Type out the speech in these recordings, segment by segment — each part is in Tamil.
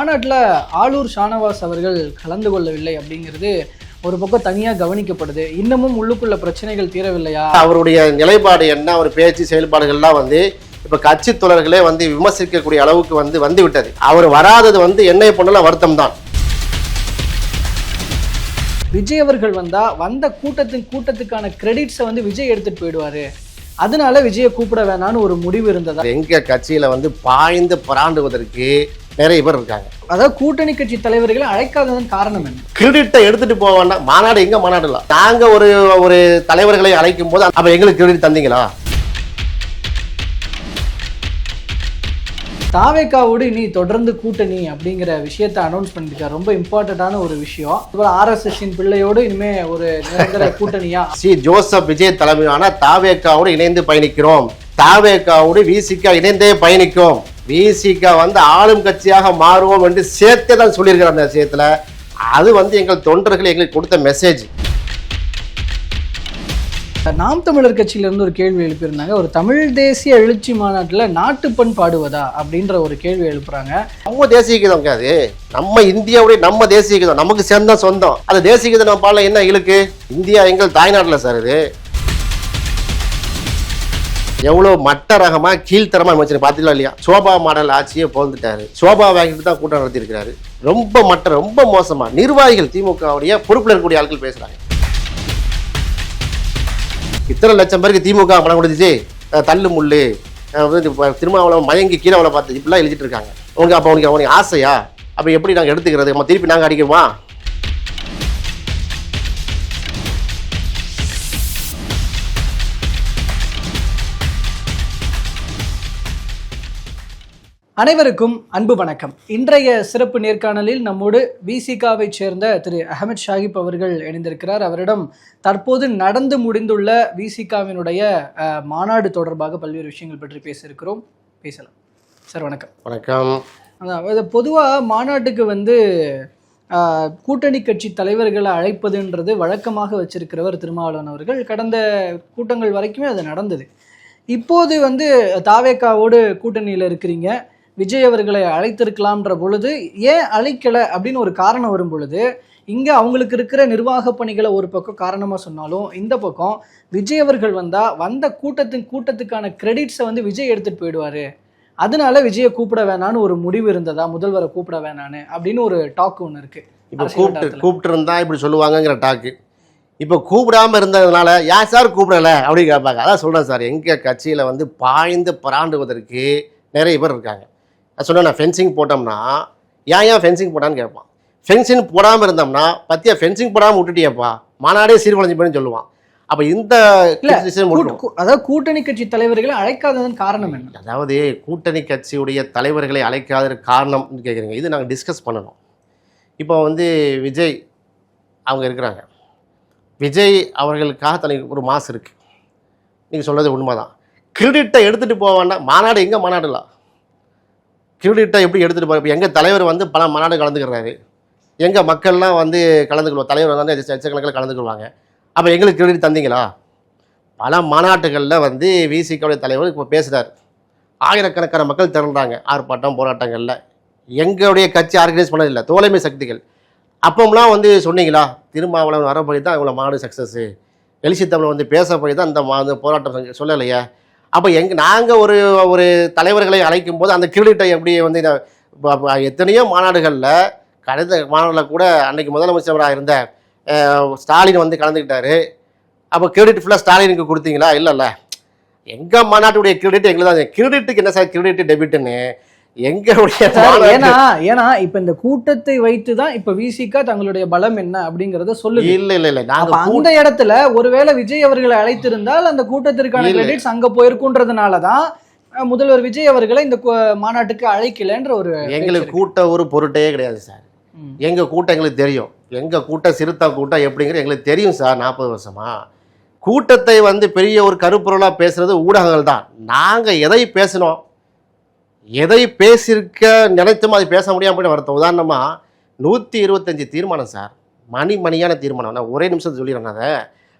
மாநாட்டில் ஆளூர் ஷானவாஸ் அவர்கள் கலந்து கொள்ளவில்லை அப்படிங்கிறது ஒரு பக்கம் தனியாக கவனிக்கப்படுது. இன்னமும் உள்ளுக்குள்ள பிரச்சனைகள் தீரவில்லையா? அவருடைய நிலைப்பாடு என்ன, அவர் பேச்சு செயல்பாடுகள்லாம் இப்போ கட்சி தொடர்களே விமர்சிக்கக்கூடிய அளவுக்கு வந்து விட்டது. அவர் வராதது என்னை பொண்ணல வருத்தம் தான். விஜய் அவர்கள் வந்த கூட்டத்துக்கான கிரெடிட்ஸை விஜய் எடுத்துட்டு போயிடுவாரு, அதனால விஜயை கூப்பிட வேணான்னு ஒரு முடிவு இருந்ததா? எங்க கட்சியில பாய்ந்து பராண்டுவதற்கு நிறைய பேர் இருக்காங்க. அதாவது கூட்டணி கட்சி தலைவர்களை அழைக்காததன் காரணம் என்ன? கிரெடிட்டை எடுத்துட்டு போக வேண்டாம். மாநாடு எங்க மாநாடு இல்ல, நாங்க ஒரு தலைவர்களை அழைக்கும் போது அப்ப எங்களுக்கு கிரெடிட் தந்தீங்களா? தாவேக்காவோடு இனி தொடர்ந்து கூட்டணி அப்படிங்கிற விஷயத்தை அனௌன்ஸ் பண்ணிருக்காரு. ரொம்ப இம்பார்ட்டன்டான ஒரு விஷயம். RSS பிள்ளையோடு இனிமே ஒரு நிரந்தர கூட்டணியா ஜோசப் விஜய் தலைமையான தாவேக்காவோடு இணைந்து பயணிக்கிறோம். தாவேக்காவோடு விசிக இணைந்தே பயணிக்கும். விசிக ஆளும் கட்சியாக மாறுவோம் என்று சேர்த்தே தான் சொல்லியிருக்கிற அந்த விஷயத்துல அது எங்கள் தொண்டர்கள் எங்களுக்கு கொடுத்த மெசேஜ். நாம் தமிழர் கட்சியிலிருந்து ஒரு கேள்வி எழுப்பியிருந்தாங்க. ஒரு தமிழ் தேசிய எழுச்சி மாநாட்டில் நாட்டுப்பண் பாடுவதா அப்படின்ற ஒரு கேள்வி எழுப்புறாங்க. நம்ம தேசிய கீதம் அது நம்ம இந்தியாவுடைய நம்ம தேசிய கீதம் நமக்கு சேர்ந்தா சொந்தம். அது தேசிய கீதம் நம்ம பாடல என்ன இழுக்கு? இந்தியா எங்கள் தாய்நாட்டில் சார். இது எவ்வளோ மட்ட ரகமா கீழ்த்தரமா அமைச்சர் பார்த்தீங்களா இல்லையா? சோபா மாடல் ஆட்சியை போந்துட்டாரு. சோபா வாங்கிட்டு தான் கூட்டம் நடத்தியிருக்கிறாரு. ரொம்ப மோசமா நிர்வாகிகள் திமுகவுடைய பொறுப்பில் இருக்கக்கூடிய ஆட்கள் பேசுறாங்க. இத்தனை லட்சம் பேருக்கு திமுக பணம் கொடுத்துச்சு, தள்ளு முள்ளு திருமாவளவன் மயங்கி கீழே பார்த்து இப்படிலாம் எழுதிட்டு இருக்காங்க. அவனுக்கு ஆசையா? அப்போ எப்படி நாங்கள் எடுத்துக்கிறது? நம்ம திருப்பி நாங்கள் அடிக்கிறோமா? அனைவருக்கும் அன்பு வணக்கம். இன்றைய சிறப்பு நேர்காணலில் நம்மோடு விசிகாவை சேர்ந்த திரு அகமது ஷாகிப் அவர்கள் இணைந்திருக்கிறார். அவரிடம் தற்போது நடந்து முடிந்துள்ள விசிகாவினுடைய மாநாடு தொடர்பாக பல்வேறு விஷயங்கள் பற்றி பேசலாம். சார் வணக்கம். வணக்கம். பொதுவாக மாநாட்டுக்கு கூட்டணி கட்சி தலைவர்களை அழைப்பதுன்றது வழக்கமாக வச்சிருக்கிறவர் திருமாவளவன் அவர்கள். கடந்த கூட்டங்கள் வரைக்குமே அது நடந்தது. இப்போது தாவேக்காவோடு கூட்டணியில் இருக்கிறீங்க, விஜய் அவர்களை அழைத்திருக்கலாம்ன்ற பொழுது ஏன் அழைக்கலை அப்படின்னு ஒரு காரணம் வரும் பொழுது, இங்கே அவங்களுக்கு இருக்கிற நிர்வாக பணிகளை ஒரு பக்கம் காரணமாக சொன்னாலும், இந்த பக்கம் விஜய் அவர்கள் வந்த கூட்டத்துக்கான கிரெடிட்ஸை விஜய் எடுத்துகிட்டு போயிடுவார், அதனால விஜயை கூப்பிட வேணான்னு ஒரு முடிவு இருந்ததா? முதல்வரை கூப்பிட வேணான்னு அப்படின்னு ஒரு டாக் ஒன்று இருக்குது. இப்போ கூப்பிட்டு இருந்தா இப்படி சொல்லுவாங்கங்கிற டாக்கு. இப்போ கூப்பிடாமல் இருந்ததுனால யார் சார் கூப்பிடலை அப்படின்னு கேட்பாங்க. அதான் சொல்கிறேன் சார், எங்கள் கட்சியில் பாய்ந்து பராண்டுவதற்கு நிறைய பேர் இருக்காங்க. சொன்னேன், நான் ஃபென்சிங் போட்டோம்னா ஏன் ஃபென்சிங் போட்டான்னு கேட்பான். ஃபென்சிங் போடாமல் இருந்தோம்னா பற்றியா ஃபென்சிங் போடாமல் விட்டுட்டியப்பா, மாநாடே சீர்குலைஞ்சு போயின்னு சொல்லுவான். அப்போ இந்த அதாவது கூட்டணி கட்சி தலைவர்களை அழைக்காததன் காரணம் என்ன? அதாவது கூட்டணி கட்சியுடைய தலைவர்களை அழைக்காத காரணம்னு கேட்குறீங்க. இது நாங்கள் டிஸ்கஸ் பண்ணணும். இப்போ விஜய் அவங்க இருக்கிறாங்க. விஜய் அவர்களுக்காக தனக்கு ஒரு மாசு இருக்குது. நீங்கள் சொல்கிறது உண்மைதான். கிரெடிட்டை எடுத்துகிட்டு போக வேண்டாம். மாநாடு எங்கே மாநாடு இல்லை, கிரெடிட்டை எப்படி எடுத்துகிட்டு போக? இப்போ எங்கள் தலைவர் பல மாநாடு கலந்துக்கிறாரு, எங்கள் மக்கள்லாம் கலந்துக்குவோம். தலைவர் லட்சக்கணக்கில் கலந்துக்குவாங்க. அப்போ எங்களுக்கு கிரெடிட் தந்தீங்களா? பல மாநாட்டுகளில் விசிகாவுடைய தலைவர் இப்போ பேசுகிறார். ஆயிரக்கணக்கான மக்கள் திரண்டாங்க ஆர்ப்பாட்டம் போராட்டங்களில். எங்களுடைய கட்சி ஆர்கனைஸ் பண்ணதில்லை, தோழமை சக்திகள். அப்போம்லாம் சொன்னீங்களா திருமாவளவன் வர போய் தான் இவ்வளோ மாநாடு சக்ஸஸ்ஸு, எழுச்சி தமிழ் பேச போய் தான் அந்த போராட்டம் சொல்லலையே. அப்போ நாங்கள் ஒரு தலைவர்களை அழைக்கும் போது அந்த கிரெடிட்டை எப்படி எத்தனையோ மாநாடுகளில் கடந்த மாநாட்டில் கூட அன்னைக்கு முதலமைச்சராக இருந்த ஸ்டாலின் கலந்துக்கிட்டாரு. அப்போ கிரெடிட் ஃபுல்லாக ஸ்டாலினுக்கு கொடுத்தீங்களா? இல்லைல்ல, எங்கள் மாநாட்டுடைய கிரெடிட் எங்களுக்கு தான். கிரெடிட்டுக்கு என்ன சார் கிரெடிட் டெபிட்னு எங்களுடைய ஏன்னா இப்ப இந்த கூட்டத்தை வைத்துதான் இப்ப விசிகா தங்களுடைய பலம் என்ன அப்படிங்கறத சொல்லுது. இல்ல அந்த இடத்துல ஒருவேளை விஜய் அவர்களை அழைத்திருந்தால் அந்த கூட்டத்திற்கான கிரெடிட்ஸ் அங்க போயிருக்குன்றதுனாலதான் முதல்வர் விஜய் அவர்களை இந்த மாநாட்டுக்கு அழைக்கலன்ற ஒரு எங்களுக்கு கூட்டம் ஒரு பொருட்டே கிடையாது சார். எங்க கூட்டம் எங்களுக்கு தெரியும். எங்க கூட்டம் சிறுத்தை கூட்டம் எப்படிங்கிற எங்களுக்கு தெரியும் சார். 40 வருஷமா கூட்டத்தை பெரிய ஒரு கருப்பொருளா பேசுறது ஊடகங்கள் தான். நாங்க எதை பேசணும், எதை பேசியிருக்க நினைத்தோமோ அதை பேச முடியாமல் வருத்தம். உதாரணமாக 125 தீர்மானம் சார், மணியான தீர்மானம். நான் ஒரே நிமிஷத்தை சொல்லிடுறேன்.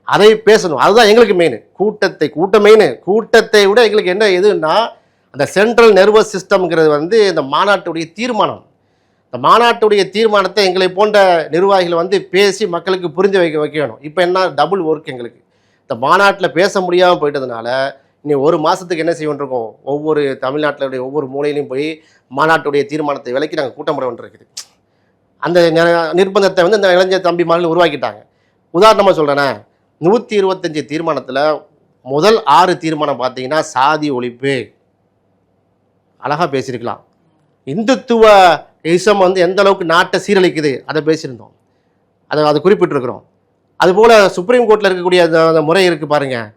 அதை பேசணும், அதுதான் எங்களுக்கு மெயின். கூட்டம் மெயின். கூட்டத்தை விட எங்களுக்கு என்ன எதுன்னா அந்த சென்ட்ரல் நர்வஸ் சிஸ்டம்ங்கிறது இந்த மாநாட்டுடைய தீர்மானம். இந்த மாநாட்டுடைய தீர்மானத்தை எங்களை போன்ற நிர்வாகிகள் வந்து பேசி மக்களுக்கு புரிஞ்சு வைக்கணும். இப்போ என்ன டபுள் ஒர்க் எங்களுக்கு. இந்த மாநாட்டில் பேச முடியாமல் போயிட்டதுனால இனி ஒரு மாதத்துக்கு என்ன செய்ய வேண்டியிருக்கோம், ஒவ்வொரு தமிழ்நாட்டிலுடைய ஒவ்வொரு மூலையிலையும் போய் மாநாட்டுடைய தீர்மானத்தை விலைக்கு நாங்கள் கூட்டம் போட வேண்டியிருக்குது. அந்த நிர்பந்தத்தை வந்து இந்த இளைஞர் தம்பிமார்கள் உருவாக்கிட்டாங்க. உதாரணமாக சொல்கிறேன்னா 125 தீர்மானத்தில் முதல் 6 தீர்மானம் பார்த்தீங்கன்னா சாதி ஒழிப்பு, அழகாக பேசியிருக்கலாம். இந்துத்துவ இசம் வந்து எந்த அளவுக்கு நாட்டை சீரழிக்குது அதை பேசியிருந்தோம், அதை குறிப்பிட்டிருக்கிறோம். அதுபோல் சுப்ரீம் கோர்ட்டில் இருக்கக்கூடிய அந்த முறை இருக்குது பாருங்கள்,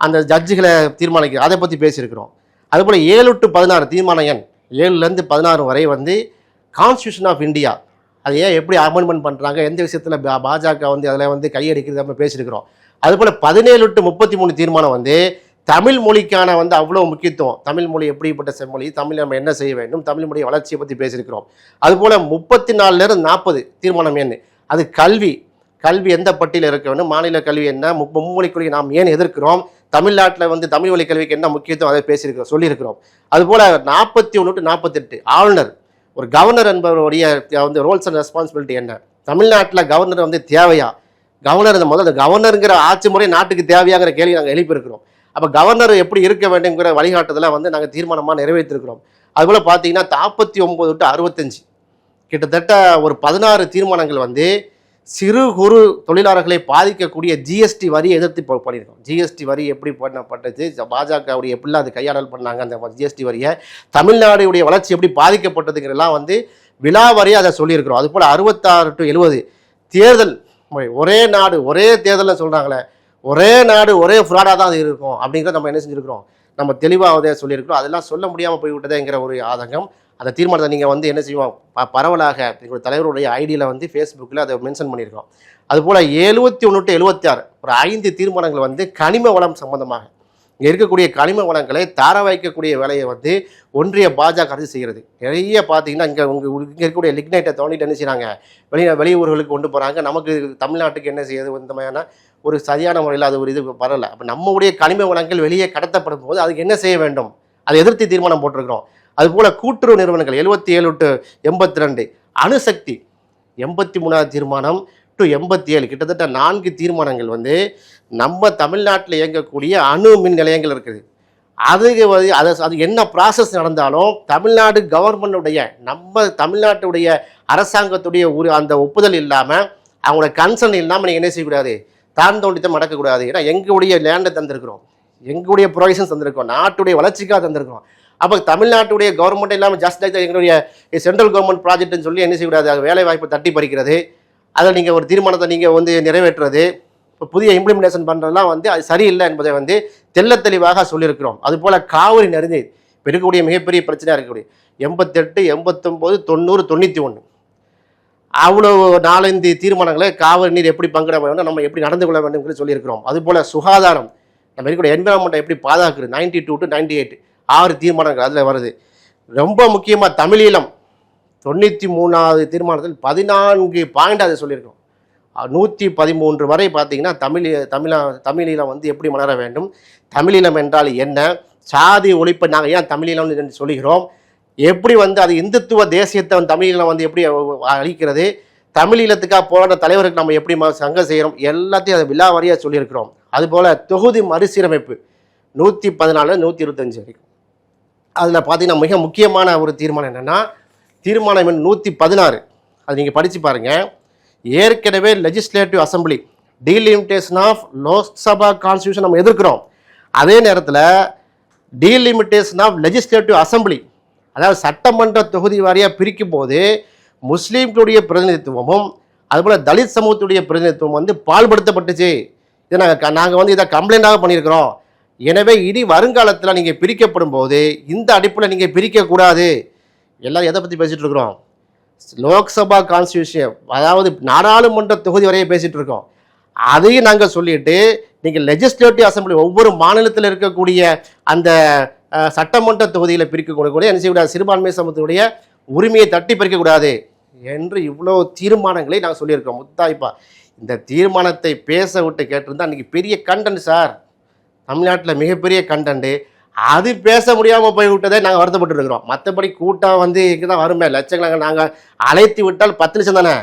அந்த ஜட்ஜுகளை தீர்மானிக்க அதை பற்றி பேசியிருக்கிறோம். அதுபோல் 7 to 16 தீர்மான எண் 7லேருந்து 16 வரை வந்து கான்ஸ்டியூஷன் ஆஃப் இந்தியா அதை ஏன் எப்படி அமெண்ட்மெண்ட் பண்ணுறாங்க, எந்த விஷயத்தில் பாஜக வந்து அதில் வந்து கையடிக்கிறது நம்ம பேசியிருக்கிறோம். அதுபோல் 17 to 33 தீர்மானம் வந்து தமிழ் மொழிக்கான வந்து அவ்வளோ முக்கியத்துவம், தமிழ் மொழி எப்படிப்பட்ட செம்மொழி, தமிழ் நம்ம என்ன செய்ய வேண்டும், தமிழ் மொழி வளர்ச்சியை பற்றி பேசியிருக்கிறோம். அதுபோல் 34லேருந்து 40 தீர்மானம் என்ன, அது கல்வி எந்த பட்டியலில் இருக்க வேண்டும், மாநில கல்வி என்ன, மும்மொழி கொள்கை நாம் ஏன் எதிர்க்கிறோம், தமிழ்நாட்டில் வந்து தமிழ் வழி கல்விக்கு என்ன முக்கியத்துவம் அதை பேசியிருக்கிறோம் சொல்லியிருக்கிறோம். அதுபோல் 41 to 48 ஆளுநர், ஒரு கவர்னர் என்பவருடைய வந்து ரோல்ஸ் அண்ட் ரெஸ்பான்சிபிலிட்டி என்ன, தமிழ்நாட்டில் கவர்னர் வந்து தேவையா, கவர்னர் முதல்ல கவர்னருங்கிற ஆட்சி முறை நாட்டுக்கு தேவையாங்கிற கேள்வி நாங்கள் எழுப்பியிருக்கிறோம். அப்போ கவர்னர் எப்படி இருக்க வேண்டுங்கிற வழிகாட்டுதலை வந்து நாங்கள் தீர்மானமாக நிறைவேற்றிருக்கிறோம். அதுபோல் பார்த்தீங்கன்னா 49 to 65 கிட்டத்தட்ட ஒரு 16 தீர்மானங்கள் வந்து சிறு குறு தொழிலாளர்களை பாதிக்கக்கூடிய ஜிஎஸ்டி வரியை எதிர்த்து பண்ணியிருக்கோம். ஜிஎஸ்டி வரி எப்படி பண்ணப்பட்டது, பாஜகவுடைய எப்படிலாம் அது கையாடல் பண்ணாங்க, அந்த ஜிஎஸ்டி வரியை தமிழ்நாடுடைய வளர்ச்சி எப்படி பாதிக்கப்பட்டதுங்கிறலாம் வந்து விலாவரியாக அதை சொல்லியிருக்கிறோம். அதுபோல் 66 to 70 தேர்தல் முறை, ஒரே நாடு ஒரே தேர்தலில் சொல்கிறாங்களே, ஒரே நாடு ஒரே ஃப்ராடாக தான் அது இருக்கும் அப்படிங்கிறத நம்ம என்ன செஞ்சுருக்கிறோம், நம்ம தெளிவாக அதை சொல்லியிருக்கிறோம். அதெல்லாம் சொல்ல முடியாமல் போய்விட்டதுங்கிற ஒரு ஆதங்கம். அந்த தீர்மானத்தை நீங்கள் வந்து என்ன செய்வோம், பரவலாக எங்களுடைய தலைவருடைய ஐடியில் வந்து ஃபேஸ்புக்கில் அதை மென்ஷன் பண்ணியிருக்கோம். அதுபோல் 71 to 76 ஒரு 5 தீர்மானங்கள் வந்து கனிம வளம் சம்பந்தமாக, இங்கே இருக்கக்கூடிய கனிம வளங்களை தார வைக்கக்கூடிய வேலையை வந்து ஒன்றிய பாஜக அரசு செய்கிறது. நிறைய பார்த்தீங்கன்னா இங்கே இருக்கக்கூடிய லிக்னைட்டை தோண்டிட்டு என்ன செய்கிறாங்க, வெளியூர்களுக்கு கொண்டு போகிறாங்க. நமக்கு தமிழ்நாட்டுக்கு என்ன செய்யுது, இந்த மாதிரியான ஒரு சரியான முறையில் அது ஒரு இது வரலை. அப்போ நம்முடைய கனிம வளங்கள் வெளியே கடத்தப்படும் போது அதுக்கு என்ன செய்ய வேண்டும், அதை எதிர்த்து தீர்மானம் போட்டிருக்கிறோம். அதுபோல் கூட்டுறவு நிறுவனங்கள் 77 to 82 அணுசக்தி 83வது தீர்மானம் டு 87 கிட்டத்தட்ட 4 தீர்மானங்கள் வந்து நம்ம தமிழ்நாட்டில் இயங்கக்கூடிய அணு மின் நிலையங்கள் இருக்குது. அது என்ன ப்ராசஸ் நடந்தாலும் தமிழ்நாடு கவர்மெண்ட்டுடைய நம்ம தமிழ்நாட்டுடைய அரசாங்கத்துடைய அந்த ஒப்புதல் இல்லாமல் அவங்களோட கன்சர்ன் இல்லாமல் நீங்கள் என்ன செய்யக்கூடாது, தான் தோண்டித்தம் நடக்கக்கூடாது. ஏன்னா எங்களுடைய லேண்டை தந்திருக்கிறோம், எங்களுடைய ப்ரொவிஷன்ஸ் தந்திருக்கோம், நாட்டுடைய வளர்ச்சிக்காக தந்திருக்கிறோம். அப்போ தமிழ்நாட்டுடைய கவர்மெண்ட் இல்லாமல் ஜஸ்ட் லைக் எங்களுடைய சென்ட்ரல் கவர்மெண்ட் ப்ராஜெக்ட்னு சொல்லி என்ன செய்யக்கூடாது, அது வேலை வாய்ப்பை தட்டி பறிக்கிறது, அதில் நீங்கள் ஒரு தீர்மானத்தை நீங்கள் வந்து நிறைவேற்றுறது, இப்போ புதிய இம்ப்ளிமெண்டேஷன் பண்ணுறதுலாம் வந்து அது சரியில்லை என்பதை வந்து தெள்ள தெளிவாக சொல்லியிருக்கிறோம். அதுபோல் காவிரி நதிநீர் இப்போ இருக்கக்கூடிய மிகப்பெரிய பிரச்சனையாக இருக்கக்கூடிய 88, 89, 90, 91 அவ்வளோ 4-5 தீர்மானங்களை காவிரி நீர் எப்படி பங்கிட வேண்டும், நம்ம எப்படி நடந்து கொள்ள வேண்டும் சொல்லியிருக்கிறோம். அதுபோல் சுகாதாரம், நம்ம இருக்கக்கூடிய என்விரான்மெண்ட்டை எப்படி பாதுகாக்கிறது 92 to 98 6 தீர்மானங்கள் அதில் வருது. ரொம்ப முக்கியமாக தமிழீழம் 93வது தீர்மானத்தில் 14 பாயிண்ட் அதை சொல்லியிருக்கோம். 113 வரை பார்த்தீங்கன்னா தமிழீழம் வந்து எப்படி மலர வேண்டும், தமிழீழம் என்றால் என்ன, சாதி ஒழிப்பை நாங்கள் ஏன் தமிழீழம் என்று சொல்லுகிறோம், எப்படி வந்து அது இந்துத்துவ தேசியத்தை தமிழீழம் வந்து எப்படி அழிக்கிறது, தமிழீழத்துக்காக போராட்ட தலைவருக்கு நம்ம எப்படி சங்கம் செய்கிறோம், எல்லாத்தையும் அதை விலாவாரியாக சொல்லியிருக்கிறோம். அதுபோல் தொகுதி மறுசீரமைப்பு 114 125 வரைக்கும். அதில் பார்த்தீங்கன்னா மிக முக்கியமான ஒரு தீர்மானம் என்னென்னா தீர்மானம் 116, அது நீங்கள் படித்து பாருங்கள். ஏற்கனவே legislative assembly delimitation of Lok Sabha constitution நம்ம எதிர்க்கிறோம். அதே நேரத்தில் டீலிமிட்டேஷன் ஆஃப் லெஜிஸ்லேட்டிவ் அசம்பிளி, அதாவது சட்டமன்ற தொகுதி வாரியாக பிரிக்கும் போது முஸ்லீம்களுடைய பிரதிநிதித்துவமும் அதுபோல் தலித் சமூகத்துடைய பிரதிநிதித்துவம் வந்து பால்படுத்தப்பட்டுச்சு. இதை நாங்கள் வந்து இதை கம்ப்ளைண்டாக பண்ணியிருக்கிறோம். எனவே இனி வருங்காலத்தில் நீங்கள் பிரிக்கப்படும் போது இந்த அடிப்பில் நீங்கள் பிரிக்கக்கூடாது. எல்லோரும் எதை பற்றி பேசிகிட்டு இருக்கிறோம், லோக்சபா கான்ஸ்டியூஷன், அதாவது நாடாளுமன்ற தொகுதி வரையே பேசிகிட்டு இருக்கோம். அதையும் நாங்கள் சொல்லிட்டு நீங்கள் லெஜிஸ்லேட்டிவ் அசம்பிளி ஒவ்வொரு மாநிலத்தில் இருக்கக்கூடிய அந்த சட்டமன்ற தொகுதியில் பிரிக்கக்கூடாது, என்ன செய்யக்கூடாது, சிறுபான்மை சமூகத்துடைய உரிமையை தட்டி பறிக்கக்கூடாது என்று இவ்வளோ தீர்மானங்களை நாங்கள் சொல்லியிருக்கோம். முத்தாய்ப்பா இந்த தீர்மானத்தை பேச விட்டு கேட்டிருந்தா அன்றைக்கி பெரிய கண்டென்ட் சார், தமிழ்நாட்டில் மிகப்பெரிய கண்டென்ட்டு. அது பேச முடியாமல் போய் விட்டதே நாங்கள் வருத்தப்பட்டு இருக்கிறோம். மற்றபடி கூட்டம் வந்து இங்கே தான் வருமே, லட்சக்கணக்கான நாங்கள் அழைத்து விட்டால் 10 லட்சம் தானே,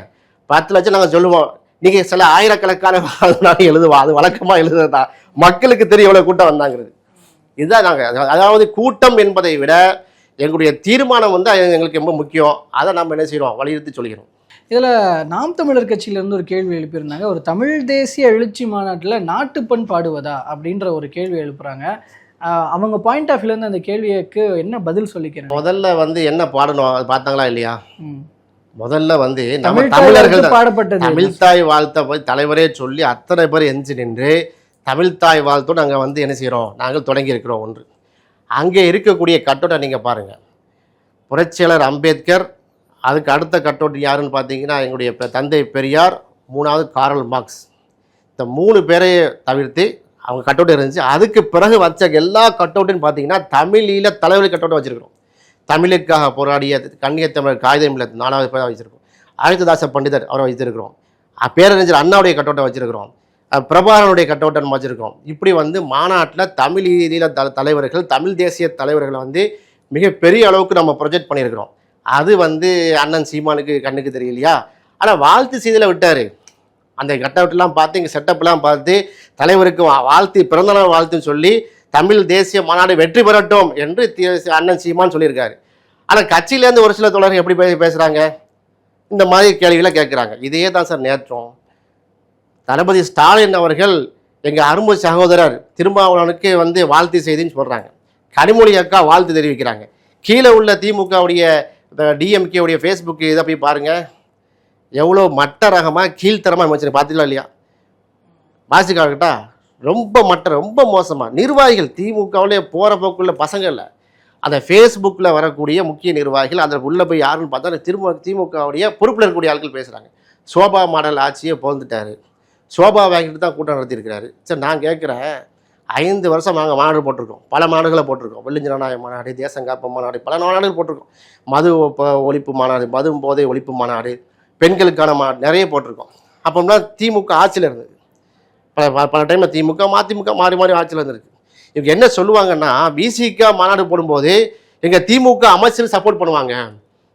10 லட்சம் நாங்கள் சொல்லுவோம். நீங்கள் சில ஆயிரக்கணக்கான எழுதுவோம், அது வழக்கமாக எழுதுறதா, மக்களுக்கு தெரியும் எவ்வளோ கூட்டம் வந்தாங்கிறது. இதுதான் நாங்கள், அதாவது கூட்டம் என்பதை விட எங்களுடைய தீர்மானம் வந்து எங்களுக்கு ரொம்ப முக்கியம். அதை நம்ம என்ன செய்கிறோம், வலியுறுத்தி சொல்கிறோம். இதில் நாம் தமிழர் கட்சியிலேருந்து ஒரு கேள்வி எழுப்பியிருந்தாங்க. ஒரு தமிழ் தேசிய எழுச்சி மாநாட்டில் நாட்டுப்பண் பாடுவதா அப்படின்ற ஒரு கேள்வி எழுப்புறாங்க. அவங்க பாயிண்ட் ஆஃப் வியூலேருந்து அந்த கேள்விக்கு என்ன பதில் சொல்லிக்கிறேன்? முதல்ல வந்து என்ன பாடணும் அது பார்த்தாங்களா இல்லையா? முதல்ல வந்து நம்ம தமிழ் தமிழர்கள் பாடப்பட்டது தமிழ்தாய் வாழ்த்தை போய் தலைவரே சொல்லி அத்தனை பேர் எஞ்சி நின்று தமிழ்தாய் வாழ்த்தோடு நாங்கள் வந்து என்ன செய்கிறோம், நாங்கள் தொடங்கி இருக்கிறோம். ஒன்று அங்கே இருக்கக்கூடிய கட்டோட்டை நீங்கள் பாருங்கள், புரட்சியாளர் அம்பேத்கர், அதுக்கு அடுத்த கட்டோட்டு யாருன்னு பார்த்தீங்கன்னா எங்களுடைய தந்தை பெரியார், 3வது காரல் மார்க்ஸ். இந்த 3 பேரையே தவிர்த்து அவங்க கட்டோட்டு இருந்துச்சு. அதுக்கு பிறகு வச்ச எல்லா கட்டோட்டுன்னு பார்த்தீங்கன்னா தமிழீழ தலைவர்கள் கட்டோட்டை வச்சுருக்கிறோம். தமிழுக்காக போராடிய கண்ணியத்தமிழர் காகிதம் 4வது பேரை வச்சுருக்கோம். ஆயுததாச பண்டிதர் அவரை வச்சிருக்கிறோம். பேரறிஞர் அண்ணாவுடைய கட்டோட்டை வச்சுருக்கிறோம். பிரபாகரனுடைய கட்டோட்டை வச்சுருக்கோம். இப்படி வந்து மாநாட்டில் தமிழீழ தலைவர்கள், தமிழ் தேசிய தலைவர்களை வந்து மிகப்பெரிய அளவுக்கு நம்ம ப்ரொஜெக்ட் பண்ணியிருக்கிறோம். அது வந்து அண்ணன் சீமானுக்கு கண்ணுக்கு தெரியலையா? ஆனால் வாழ்த்து செய்தியில் விட்டார். அந்த கட்டவுட்டெல்லாம் பார்த்து, இங்கே செட்டப்லாம் பார்த்து தலைவருக்கு வாழ்த்து, பிறந்தநாள் வாழ்த்துன்னு சொல்லி தமிழ் தேசிய மாநாடு வெற்றி பெறட்டும் என்று அண்ணன் சீமான் சொல்லியிருக்காரு. ஆனால் கட்சியிலேருந்து ஒரு சில தோழர்கள் எப்படி பேசுகிறாங்க, இந்த மாதிரி கேள்விகளை கேட்குறாங்க. இதே தான் சார் நேற்றும் தளபதி ஸ்டாலின் அவர்கள் எங்கள் அரும்பு சகோதரர் திருமாவளவனுக்கு வந்து வாழ்த்து செய்தின்னு சொல்கிறாங்க. கனிமொழி அக்கா வாழ்த்து தெரிவிக்கிறாங்க. கீழே உள்ள திமுகவுடைய டிஎம்கேவுடைய ஃபேஸ்புக் இதை போய் பாருங்கள், எவ்வளோ மட்ட ரகமாக கீழ்த்தரமாக அமைச்சர் பார்த்தீங்களா இல்லையா? வாசிக்காக்கிட்டா ரொம்ப ரொம்ப மோசமாக நிர்வாகிகள் திமுகவிலே போகிற போக்குள்ள பசங்க இல்லை, அந்த ஃபேஸ்புக்கில் வரக்கூடிய முக்கிய நிர்வாகிகள் அதில் உள்ளே போய் யாருன்னு பார்த்தா திமுகவுடைய பொறுப்பில் இருக்கக்கூடிய ஆட்கள் பேசுகிறாங்க. சோபா மாடல் ஆட்சியை போந்துட்டார், சோபா வாங்கிட்டு தான் கூட்டம் நடத்தியிருக்கிறாரு. சரி, நான் கேட்குறேன், 5 வருஷம் நாங்கள் மாநாடு போட்டிருக்கோம், பல மாநாடுகளை போட்டிருக்கோம். வெள்ளி ஜனநாயக மாநாடு, தேசங்காப்பு மாநாடு, பல மாநாடுகள் போட்டிருக்கோம். மது ஒழிப்பு மாநாடு, மது போதை ஒழிப்பு மாநாடு, பெண்களுக்கான மாநாடு நிறைய போட்டிருக்கோம். அப்போம்னா திமுக ஆட்சியில் இருந்தது. பல டைமில் திமுக மதிமுக மாறி மாறி ஆட்சியில் இருந்திருக்கு. இவங்க என்ன சொல்லுவாங்கன்னா, விசிக மாநாடு போடும்போது எங்கள் திமுக அமைச்சர் சப்போர்ட் பண்ணுவாங்க,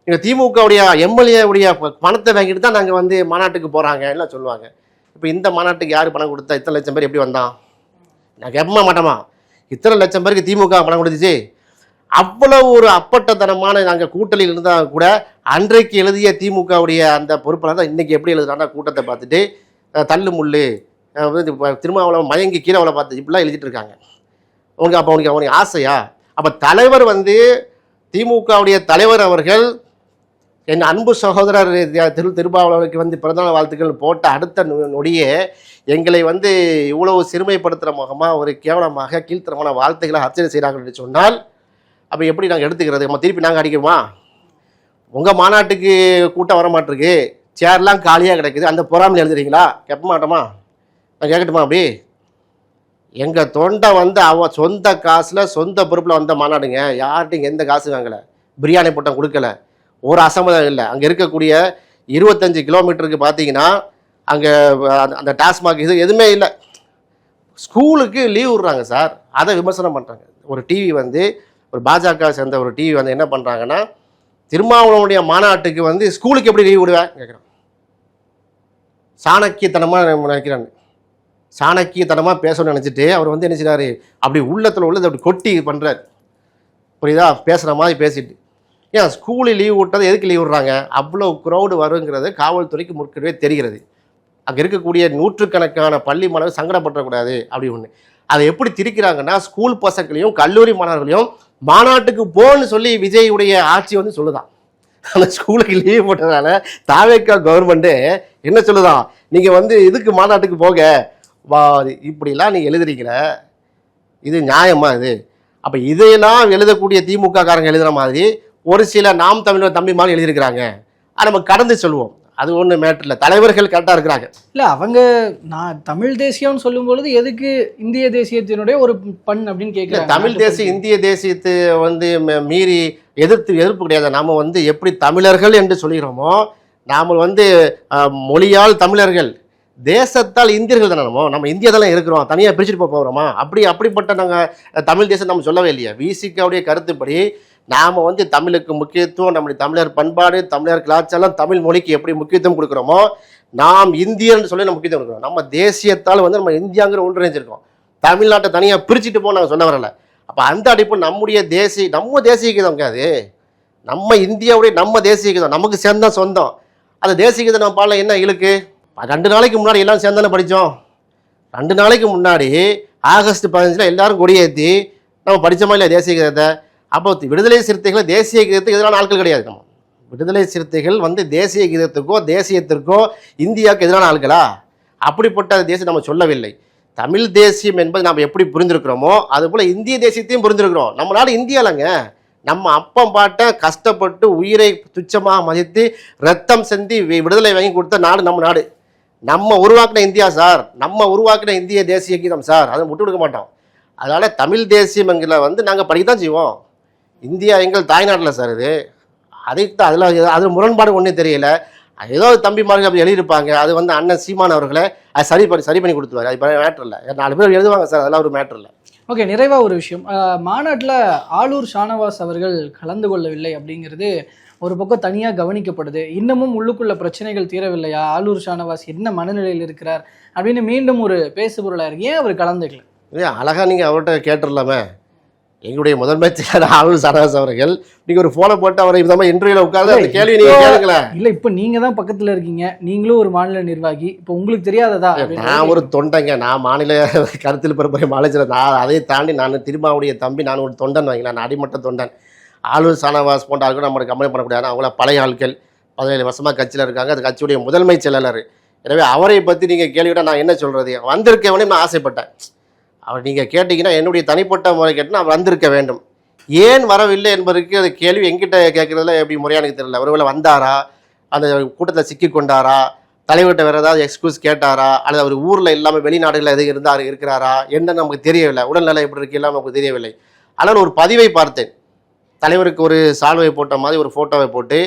எங்கள் திமுகவுடைய எம்எல்ஏவுடைய பணத்தை வாங்கிட்டு தான் நாங்கள் வந்து மாநாட்டுக்கு போகிறாங்க எல்லாம் சொல்லுவாங்க. இப்போ இந்த மாநாட்டுக்கு யார் பணம் கொடுத்தா? இத்தனை லட்சம் பேர் எப்படி வந்தான்? நான் கேட்ப மாட்டோமா? இத்தனை லட்சம் பேருக்கு திமுக பணம் கொடுத்துச்சு. அவ்வளவு ஒரு அப்பட்டத்தனமான நாங்கள் கூட்டணியில் இருந்தால் கூட அன்றைக்கு எழுதிய திமுகவுடைய அந்த பொறுப்பில் தான் இன்றைக்கி எப்படி எழுதுறாங்கன்னா, கூட்டத்தை பார்த்துட்டு தள்ளு முள்ளு திருமாவளவன் மயங்கி கீழே பார்த்து இப்படிலாம் எழுதிட்டு இருக்காங்க. அவனுக்கு ஆசையா? அப்போ தலைவர் வந்து திமுகவுடைய தலைவர் அவர்கள் என் அன்பு சகோதரர் திருமாவளவனுக்கு வந்து பிறந்தநாள் வாழ்த்துக்கள் போட்ட அடுத்த நொடியே எங்களை வந்து இவ்வளவு சிறுமைப்படுத்துகிற முகமாக ஒரு கேவலமாக கீழ்த்தரமான வார்த்தைகளை அர்ச்சனை செய்கிறாங்கன்னு சொன்னால் அப்போ எப்படி நாங்கள் எடுத்துக்கிறது? நம்ம திருப்பி நாங்கள் அடிக்கிறோமா? உங்கள் மாநாட்டுக்கு கூட்டம் வர மாட்டிருக்கு, சேர்லாம் காலியாக கிடைக்குது, அந்த பொறாமல் எழுதுறீங்களா? கேட்க மாட்டோமா? நான் கேட்கட்டுமா? அப்படி எங்கள் தொண்டை வந்து அவன் சொந்த காசில் சொந்த பொறுப்பில் வந்த மாநாடுங்க. யார்கிட்டையும் எந்த காசு வாங்கலை, பிரியாணி போட்டம் கொடுக்கல, ஒரு அசம்பதம் இல்லை. அங்கே இருக்கக்கூடிய 25 கிலோமீட்டருக்கு பார்த்தீங்கன்னா அங்கே அந்த டாஸ்மாக் இது எதுவுமே இல்லை. ஸ்கூலுக்கு லீவ் விடுறாங்க சார், அதை விமர்சனம் பண்ணுறாங்க. ஒரு டிவி வந்து ஒரு பாஜக சேர்ந்த ஒரு டிவி வந்து என்ன பண்ணுறாங்கன்னா, திருமாவளவனுடைய மாநாட்டுக்கு வந்து ஸ்கூலுக்கு எப்படி லீவ் விடுவேன் கேட்குறான். சாணக்கியத்தனமாக நினைக்கிறாங்க, சாணக்கியத்தனமாக பேசணும்னு நினச்சிட்டு அவர் வந்து என்ன செய்கிறாரு, அப்படி உள்ளத்தில் உள்ளது அப்படி கொட்டி பண்ணுறாரு. புரியுதா? பேசுகிற மாதிரி பேசிட்டு ஏன் ஸ்கூலு லீவ் விட்டது எதுக்கு லீவ் விடுறாங்க? அவ்வளோ க்ரௌடு வருங்கிறது காவல்துறைக்கு முற்கனவே தெரிகிறது. அங்கே இருக்கக்கூடிய நூற்றுக்கணக்கான பள்ளி மாணவர்கள் சங்கடப்படக்கூடாது அப்படி ஒன்று. அதை எப்படி திரிக்கிறாங்கன்னா, ஸ்கூல் பசங்களையும் கல்லூரி மாணவர்களையும் மாநாட்டுக்கு போன்னு சொல்லி விஜயுடைய ஆட்சி வந்து சொல்லுதான். அந்த ஸ்கூலுக்கு லீவ் போட்டதால தாவேக்கா கவர்மெண்ட்டு என்ன சொல்லுதான், நீங்கள் வந்து இதுக்கு மாநாட்டுக்கு போக வா, இப்படிலாம் நீங்கள் எழுதுறீங்களே, இது நியாயமா இது? அப்போ இதையெல்லாம் எழுதக்கூடிய திமுக காரங்க எழுதுகிற மாதிரி ஒரு சில நாம் தமிழர் தம்பி மாதிரி எழுதியிருக்கிறாங்க. அதை நம்ம கடந்து சொல்லுவோம், அது ஒன்றும் மேட்டர் இல்லை. தலைவர்கள் கரெக்டாக இருக்கிறாங்க. இல்லை, அவங்க நான் தமிழ் தேசியம்னு சொல்லும் பொழுது எதுக்கு இந்திய தேசியத்தினுடைய ஒரு பண் அப்படின்னு கேட்குறாங்க. தமிழ் தேசிய இந்திய தேசியத்தை வந்து மீறி எதிர்ப்பு கிடையாது. நாம் வந்து எப்படி தமிழர்கள் என்று சொல்கிறோமோ, நாம் வந்து மொழியால் தமிழர்கள், தேசத்தால் இந்தியர்கள் தானே நம்ம இந்தியா தானே இருக்கிறோம், தனியாக பிரிச்சுட்டு போகிறோமா? அப்படிப்பட்ட நாங்கள் தமிழ் தேசம் நம்ம சொல்லவே இல்லையா? விசிகாவுடைய கருத்துப்படி நாம் வந்து தமிழுக்கு முக்கியத்துவம், நம்முடைய தமிழர் பண்பாடு, தமிழர் கலாச்சாரம், தமிழ் மொழிக்கு எப்படி முக்கியத்துவம் கொடுக்குறோமோ, நாம் இந்தியன்னு சொல்லி நம்ம முக்கியத்துவம் கொடுக்குறோம். நம்ம தேசியத்தால் வந்து நம்ம இந்தியாங்கிற ஒன்றிணைஞ்சிருக்கோம். தமிழ்நாட்டை தனியாக பிரிச்சுட்டு போக நாங்கள் சொல்ல வரல. அப்போ அந்த அடிப்பு நம்ம தேசிய கீதம் அது, நம்ம இந்தியாவுடைய நம்ம தேசிய கீதம், நமக்கு சேர்ந்தா சொந்தம். அந்த தேசிய கீதம் நம்ம பாடல என்ன இழுக்கு? 2 நாளைக்கு முன்னாடி எல்லாம் சேர்ந்தானே படித்தோம். 2 நாளைக்கு முன்னாடி ஆகஸ்ட் 15 எல்லாரும் கொடியேற்றி நம்ம படித்தோமா இல்லையா தேசிய கீதத்தை? அப்போ விடுதலை சிறுத்தைகள் தேசிய கீதத்துக்கு எதிரான ஆட்கள் கிடையாது. நம்ம விடுதலை சிறுத்தைகள் வந்து தேசிய கீதத்துக்கோ தேசியத்திற்கோ இந்தியாவுக்கு எதிரான ஆட்களா? அப்படிப்பட்ட தேசியம் நம்ம சொல்லவில்லை. தமிழ் தேசியம் என்பது நாம் எப்படி புரிந்திருக்கிறோமோ அதுபோல் இந்திய தேசியத்தையும் புரிந்திருக்கிறோம். நம்ம நாடு இந்தியாலங்க. நம்ம அப்பம் பாட்ட கஷ்டப்பட்டு உயிரை துச்சமாக மதித்து ரத்தம் செஞ்சு விடுதலை வாங்கி கொடுத்த நாடு நம்ம நாடு. நம்ம உருவாக்கின இந்தியா சார், நம்ம உருவாக்கின இந்திய தேசிய கீதம் சார், அதை விட்டு கொடுக்க மாட்டோம். அதனால் தமிழ் தேசியம் எங்களை வந்து நாங்கள் படிக்கத்தான் செய்வோம். இந்தியா எங்கள் தாய்நாட்டில் சார். இது அதைத்தான் அதில் முரண்பாடு ஒன்றும் தெரியல. ஏதோ தம்பிமார்கள் அப்படி எழுதியிருப்பாங்க, அது வந்து அண்ணன் சீமான் அவர்களை அது சரி பண்ணி கொடுத்துருவாரு. அது மேட்ரு இல்லை. 4 பேர் எழுதுவாங்க சார், அதெல்லாம் ஒரு மேட்ரு இல்லை. ஓகே, நிறைவாக ஒரு விஷயம், மாநாட்டில் ஆளூர் ஷானவாஸ் அவர்கள் கலந்து கொள்ளவில்லை அப்படிங்கிறது ஒரு பக்கம் தனியாக கவனிக்கப்படுது. இன்னமும் உள்ளுக்குள்ள பிரச்சனைகள் தீரவில்லையா? ஆளூர் ஷானவாஸ் என்ன மனநிலையில் இருக்கிறார் அப்படின்னு மீண்டும் ஒரு பேசுபொருளாக இருக்கு. ஏன் அவர் கலந்துக்கல? அழகாக நீங்கள் அவர்கிட்ட கேட்டுடலாமே. எங்களுடைய முதன்மை செயலர் ஆளூர் ஷானவாஸ் அவர்கள், நீங்கள் ஒரு ஃபோனை போட்டு அவரை இந்த மாதிரி இன்டர்வியூல உட்கார்ந்து அந்த கேள்வி நீங்கள் கேளுங்களேன். இல்லை, இப்போ நீங்கள் தான் பக்கத்தில் இருக்கீங்க, நீங்களும் ஒரு மாநில நிர்வாகி, இப்போ உங்களுக்கு தெரியாததா? நான் ஒரு தொண்டைங்க, நான் மாநில கருத்தில் பெறப்போகிற மாநில, நான் அதை தாண்டி நான் திருமாவுடைய தம்பி, நான் ஒரு தொண்டன் வாங்கினேன், நான் அடிமட்ட தொண்டன். ஆளூர் ஷானவாஸ் போன்ற ஆட்கள் நம்மளுக்கு கம்பெனி பண்ணக்கூடாது. அவங்கள பழைய ஆட்கள் 17 வருஷமாக கட்சியில் இருக்காங்க, அது கட்சியுடைய முதன்மை செயலாளர். எனவே அவரை பற்றி நீங்கள் கேள்விவிட நான் என்ன சொல்கிறது? வந்திருக்கவனே நான் ஆசைப்பட்டேன். அவர் நீங்கள் கேட்டிங்கன்னா என்னுடைய தனிப்பட்ட முறை கேட்டு நான் வந்திருக்க வேண்டும். ஏன் வரவில்லை என்பதற்கு அது கேள்வி எங்கிட்ட கேட்குறதுல எப்படி முறையாக எனக்கு தெரியல. ஒருவேளை வந்தாரா, அந்த கூட்டத்தில் சிக்கி கொண்டாரா, தலைவர்கிட்ட வேறு ஏதாவது எக்ஸ்கியூஸ் கேட்டாரா, அல்லது அவர் ஊரில் இல்லாமல் வெளிநாடுகளில் எது இருக்கிறாரா என்ன நமக்கு தெரியவில்லை. உடல்நிலை எப்படி இருக்கு எல்லாம் நமக்கு தெரியவில்லை. ஆனால் ஒரு பதிவை பார்த்தேன். தலைவருக்கு ஒரு சால்வை போட்ட மாதிரி ஒரு ஃபோட்டோவை போட்டு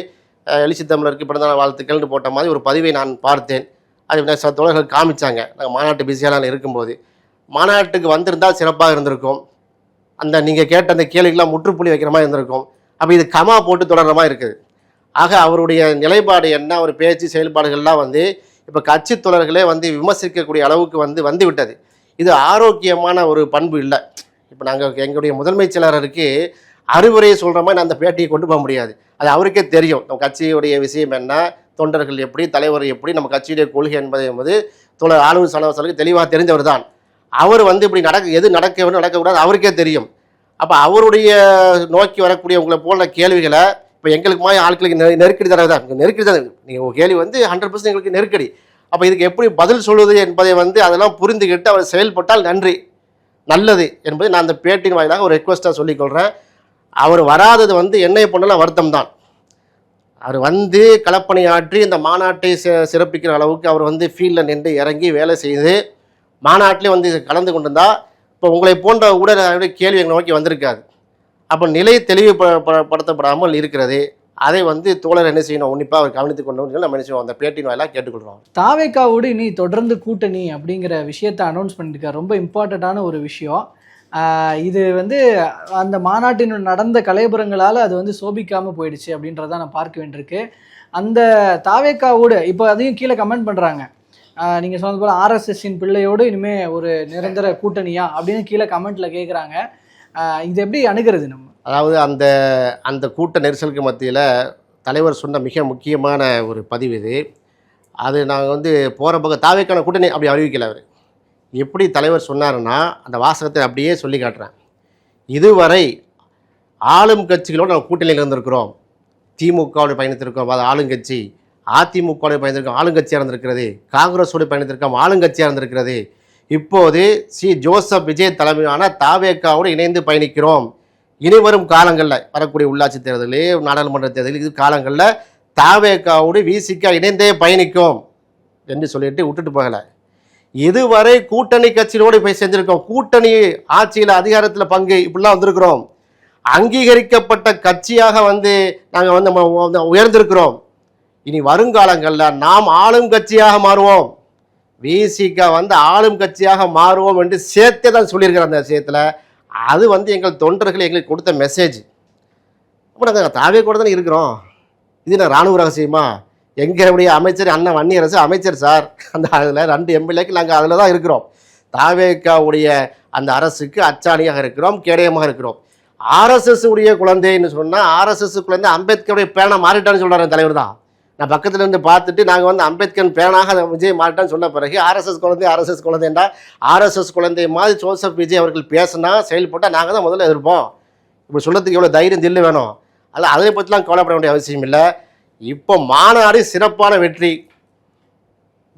எழுச்சி தமிழருக்கு பிறந்தநாள் வாழ்த்துக்கள்னு போட்ட மாதிரி ஒரு பதிவை நான் பார்த்தேன். அது தோழர்கள் காமிச்சாங்க. நாங்கள் மாநாட்டு பிஸியாக இருக்கும்போது. மாநாட்டுக்கு வந்திருந்தால் சிறப்பாக இருந்திருக்கும். அந்த நீங்கள் கேட்ட அந்த கேள்விக்கெல்லாம் முற்றுப்புள்ளி வைக்கிற மாதிரி இருந்திருக்கும். அப்போ இது கமா போட்டு தொடர்ற மாதிரி இருக்குது. ஆக அவருடைய நிலைப்பாடு என்ன, ஒரு பேச்சு செயல்பாடுகள்லாம் வந்து இப்போ கட்சி தோழர்களே வந்து விமர்சிக்கக்கூடிய அளவுக்கு வந்து விட்டது. இது ஆரோக்கியமான ஒரு பண்பு இல்லை. இப்போ நாங்கள் எங்களுடைய முதன்மை செயலாளருக்கு அறிவுரையை சொல்கிற மாதிரி நான் அந்த பேட்டியை கொண்டு போக முடியாது. அது அவருக்கே தெரியும். நம்ம கட்சியுடைய விஷயம் என்ன, தொண்டர்கள் எப்படி, தலைவர் எப்படி, நம்ம கட்சியுடைய கொள்கை என்பது தோழர் ஆளூர் ஷானவாஸ் தெளிவாக தெரிஞ்சவர் தான். அவர் வந்து இப்படி எது நடக்க வேண்டும் நடக்கக்கூடாது அவருக்கே தெரியும். அப்போ அவருடைய நோக்கி வரக்கூடிய உங்களை போன்ற கேள்விகளை இப்போ எங்களுக்கு மாதிரி ஆட்களுக்கு நெருக்கடி தரதான். நெருக்கடி தான் நீங்கள் உங்கள் கேள்வி வந்து 100% எங்களுக்கு நெருக்கடி. அப்போ இதுக்கு எப்படி பதில் சொல்வது என்பதை வந்து அதெல்லாம் புரிந்துக்கிட்டு அவர் செயல்பட்டால் நல்லது என்பதை நான் அந்த பேட்டின் வாயிலாக ஒரு ரெக்வஸ்ட்டாக சொல்லிக்கொள்கிறேன். அவர் வராதது வந்து என்னை பொண்ணெல்லாம் வருத்தம் தான். அவர் வந்து களப்பணி ஆற்றி இந்த மாநாட்டை சிறப்பிக்கிற அளவுக்கு அவர் வந்து ஃபீல்டில் நின்று இறங்கி வேலை செய்து மாநாட்டிலே வந்து கலந்து கொண்டிருந்தா இப்போ உங்களை போன்ற ஊடக கேள்வி எங்களை நோக்கி வந்திருக்காது. அப்போ நிலை தெளிவுபடுத்தப்படாமல் இருக்கிறது. அதை வந்து தோழர் என்ன செய்யணும், உன்னிப்பாக அவர் கவனித்துக் கொண்டு நம்ம என்ன செய்வோம், அந்த பேட்டின் வாயிலாக கேட்டுக்கொள்கிறோம். தாவேக்காவோடு இனி தொடர்ந்து கூட்டணி அப்படிங்கிற விஷயத்தை அனௌன்ஸ் பண்ணியிருக்காரு. ரொம்ப இம்பார்ட்டண்ட்டான ஒரு விஷயம் இது. வந்து அந்த மாநாட்டின் நடந்த கலைபுரங்களால் அது வந்து சோபிக்காமல் போயிடுச்சு அப்படின்றத நான் பார்க்க வேண்டியிருக்கு. அந்த தாவேக்காவோடு இப்போ அதையும் கீழே கமெண்ட் பண்ணுறாங்க. நீங்கள் சொன்னது போல் ஆர்எஸ்எஸ்ஸின் பிள்ளையோடு இனிமேல் ஒரு நிரந்தர கூட்டணியா அப்படின்னு கீழே கமெண்ட்டில் கேட்குறாங்க. இது எப்படி அணுகிறது நம்ம? அதாவது அந்த கூட்ட நெரிசலுக்கு மத்தியில் தலைவர் சொன்ன மிக முக்கியமான ஒரு பதிவு இது. அது நாங்கள் வந்து போகிற பக்கம் தாவேக்கான கூட்டணி அப்படி அறிவிக்கல. அவர் எப்படி தலைவர் சொன்னாருன்னா அந்த வாசகத்தை அப்படியே சொல்லி காட்டுறேன். இதுவரை ஆளும் கட்சிகளோடு நம்ம கூட்டணியில் இருந்திருக்கிறோம். திமுகவோடு பயணித்திருக்கோம், அது ஆளுங்கட்சி. அதிமுகவோடு பயணித்திருக்கோம், ஆளுங்கட்சியாக இருந்திருக்கிறது. காங்கிரஸோடு பயணித்திருக்கோம், ஆளுங்கட்சியாக இருந்திருக்கிறது. இப்போது ஜோசப் விஜய் தலைமையிலான தாவேக்காவோடு இணைந்து பயணிக்கிறோம். இனி வரும் காலங்களில் வரக்கூடிய உள்ளாட்சி தேர்தலில், நாடாளுமன்ற தேர்தலில், இது காலங்களில் தாவேக்காவோடு விசிக இணைந்தே பயணிக்கும் என்று சொல்லிட்டு விட்டுட்டு போகலை. இதுவரை கூட்டணி கட்சியோடு போய் செஞ்சிருக்கோம். கூட்டணி ஆட்சியில் அதிகாரத்தில் பங்கு இப்படிலாம் வந்திருக்கிறோம். அங்கீகரிக்கப்பட்ட கட்சியாக வந்து நாங்கள் வந்து நம்ம உயர்ந்திருக்கிறோம். இனி வருங்காலங்களில் நாம் ஆளும் கட்சியாக மாறுவோம். விசிக வந்து ஆளும் கட்சியாக மாறுவோம் என்று சேர்த்தே தான் சொல்லியிருக்கிறேன் அந்த விஷயத்தில். அது வந்து எங்கள் தொண்டர்கள் எங்களுக்கு கொடுத்த மெசேஜ். அப்போ நாங்கள் தாவே கூட தானே இருக்கிறோம். இது நான் இராணுவ ரகசியமா? எங்களுடைய அமைச்சர் அண்ணன் வன்னியரசு அமைச்சர் சார், அந்த அதில் 2 எம்எல்ஏக்கு நாங்கள் அதில் தான் இருக்கிறோம். தாவேக்காவுடைய அந்த அரசுக்கு அச்சாணியாக இருக்கிறோம், கேடயமாக இருக்கிறோம். ஆர்எஸ்எஸ் உடைய குழந்தைன்னு சொன்னால் ஆர்எஸ்எஸ் குழந்தை அம்பேத்கருடைய பேனா மாறிட்டான்னு சொல்கிறார் தலைவர் தான். நான் பக்கத்துல இருந்து பார்த்துட்டு நாங்கள் வந்து அம்பேத்கர் பேனாக விஜய் மாறிட்டான்னு சொன்ன பிறகு ஆர்எஸ்எஸ் குழந்தைண்டா ஆர்எஸ்எஸ் குழந்தை மாதிரி ஜோசப் விஜய் அவர்கள் பேசினா செயல்பட்டால் நாங்கள் தான் முதல்ல எதிர்ப்போம். இப்படி சொல்கிறதுக்கு எவ்வளோ தைரியம் தில்லு வேணும். அதில் அதை பற்றிலாம் கவலைப்பட வேண்டிய அவசியம் இல்லை. இப்போ மாநாடு சிறப்பான வெற்றி.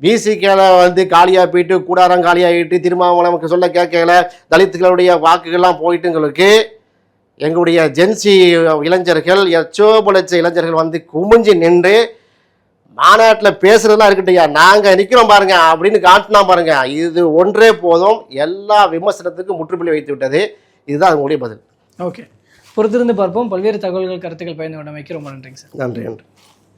விசிகேல வந்து காலியாக போயிட்டு கூடாரம் காலியாகிட்டு திருமாவளவுக்கு சொல்ல கேட்கல தலித்துகளுடைய வாக்குகள்லாம் போயிட்டுங்களுக்கு எங்களுடைய ஜென்சி இளைஞர்கள் எச்சோபலட்ச இளைஞர்கள் வந்து குமிஞ்சு நின்று மாநாட்டில் பேசுறதுலாம் இருக்கட்டையா, நாங்கள் நிற்கிறோம் பாருங்க அப்படின்னு காட்டினா பாருங்க. இது ஒன்றே போதும், எல்லா விமர்சனத்துக்கும் முற்றுப்புள்ளி வைத்து விட்டது. இதுதான் அதனுடைய பதில். ஓகே, பொறுத்திருந்து பார்ப்போம். பல்வேறு தகவல்கள் கருத்துக்கள் பயந்து கொண்டமைக்கு ரொம்ப நன்றிங்க சார். நன்றி.